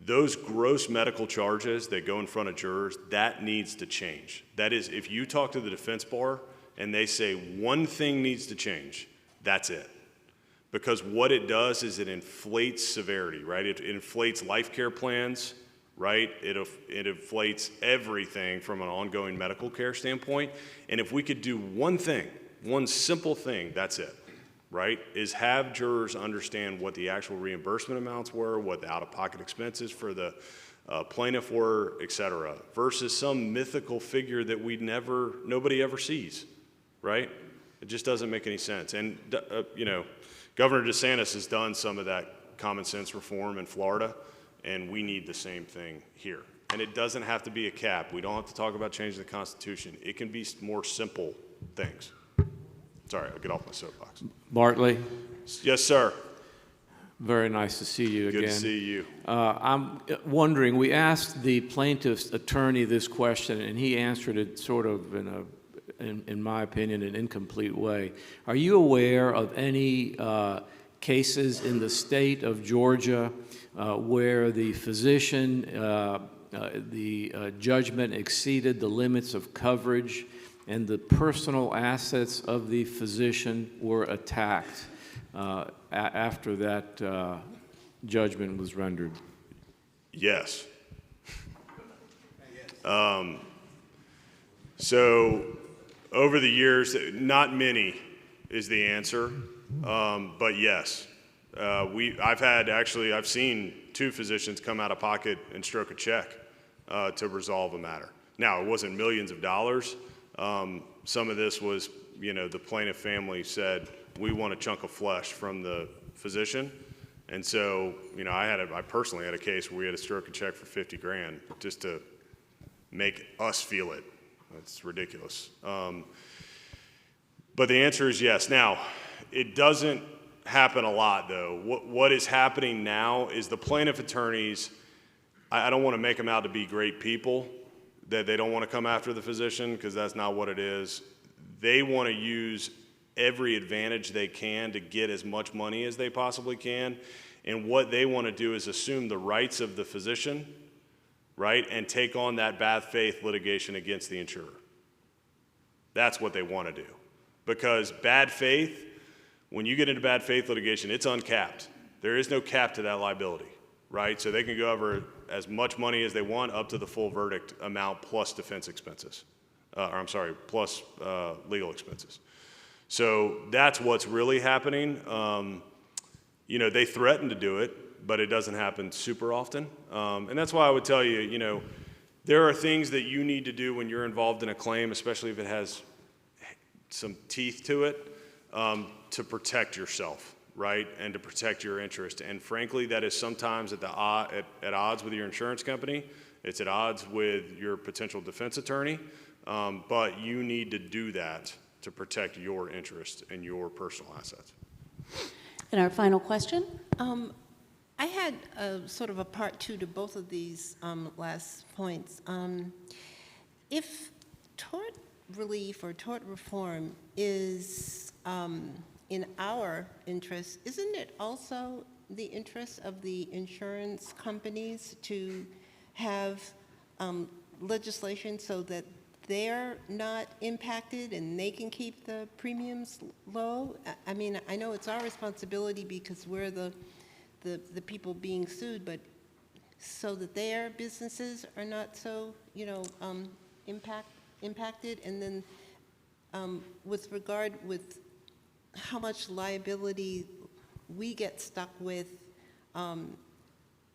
Those gross medical charges that go in front of jurors, that needs to change. That is, if you talk to the defense bar and they say one thing needs to change, that's it. Because what it does is it inflates severity, right? It inflates life care plans, right? It inflates everything from an ongoing medical care standpoint. And if we could do one thing, one simple thing, that's it, right? Is have jurors understand what the actual reimbursement amounts were, what the out-of-pocket expenses for the plaintiff were, et cetera, versus some mythical figure that nobody ever sees, right? It just doesn't make any sense. And, Governor DeSantis has done some of that common sense reform in Florida, and we need the same thing here. And it doesn't have to be a cap. We don't have to talk about changing the Constitution. It can be more simple things. Sorry, I'll get off my soapbox. Bartley, Yes, sir. very nice to see you again. Good to see you. I'm wondering, we asked the plaintiff's attorney this question, and he answered it sort of in my opinion, an incomplete way. Are you aware of any cases in the state of Georgia where the physician, the judgment exceeded the limits of coverage and the personal assets of the physician were attacked after that judgment was rendered? Yes. So over the years, not many is the answer, but yes. I've seen 2 physicians come out of pocket and stroke a check to resolve a matter. Now, it wasn't millions of dollars. Some of this was, the plaintiff family said, we want a chunk of flesh from the physician. And so, I personally had a case where we had to stroke a check for 50 grand just to make us feel it. It's ridiculous. But the answer is yes. Now, it doesn't happen a lot, though. What is happening now is the plaintiff attorneys, I don't want to make them out to be great people, that they don't want to come after the physician, because that's not what it is. They want to use every advantage they can to get as much money as they possibly can. And what they want to do is assume the rights of the physician, right, and take on that bad faith litigation against the insurer. That's what they want to do. Because bad faith, when you get into bad faith litigation, it's uncapped. There is no cap to that liability, right? So they can go over as much money as they want up to the full verdict amount plus defense expenses. Plus legal expenses. So that's what's really happening. They threaten to do it, but it doesn't happen super often. And that's why I would tell you, there are things that you need to do when you're involved in a claim, especially if it has some teeth to it, to protect yourself, right? And to protect your interest. And frankly, that is sometimes at odds with your insurance company. It's at odds with your potential defense attorney. But you need to do that to protect your interest and your personal assets. And our final question? I had sort of a part 2 to both of these last points. If tort relief or tort reform is in our interest, isn't it also the interest of the insurance companies to have legislation so that they're not impacted and they can keep the premiums low? I mean, I know it's our responsibility because we're the people being sued, but so that their businesses are not so, impacted. And then with regard with how much liability we get stuck with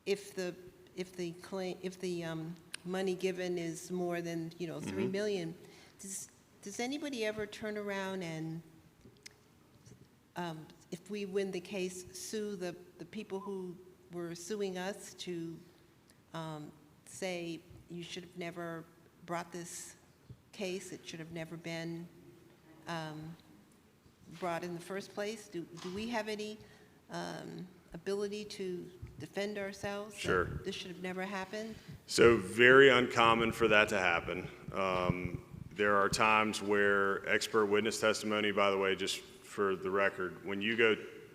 if the money given is more than $3 million, does anybody ever turn around and if we win the case, sue the people who were suing us to say you should have never brought this case, it should have never been brought in the first place? Do we have any ability to defend ourselves? Sure. This should have never happened? So very uncommon for that to happen. There are times where expert witness testimony, by the way, just for the record,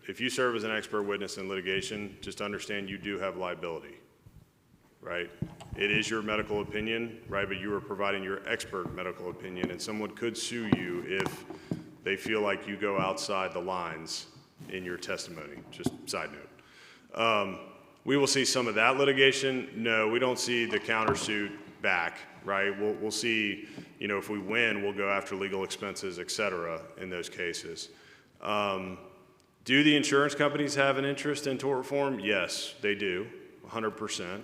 if you serve as an expert witness in litigation, just understand you do have liability, right? It is your medical opinion, right? But you are providing your expert medical opinion, and someone could sue you if they feel like you go outside the lines in your testimony. Just side note. We will see some of that litigation. No, we don't see the countersuit back, right? We'll see, if we win, we'll go after legal expenses, et cetera, in those cases. Do the insurance companies have an interest in tort reform? Yes, they do, 100%.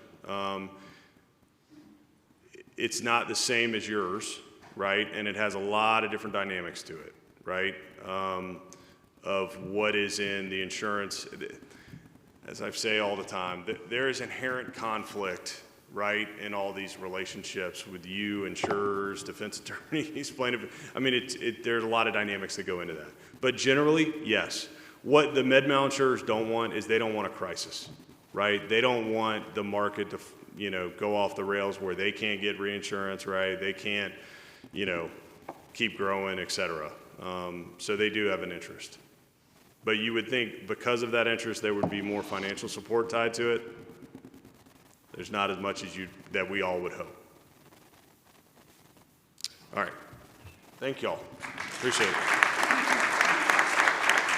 It's not the same as yours, right? And it has a lot of different dynamics to it, right? of what is in the insurance. As I say all the time, there is inherent conflict, right, in all these relationships with you, insurers, defense attorneys, plaintiff. I mean, there's a lot of dynamics that go into that. But generally, yes. What the med mal insurers don't want is they don't want a crisis, right? They don't want the market to, go off the rails where they can't get reinsurance, right? They can't, keep growing, et cetera. So they do have an interest. But you would think because of that interest, there would be more financial support tied to it. There's not as much as that we all would hope. All right. Thank y'all. Appreciate it.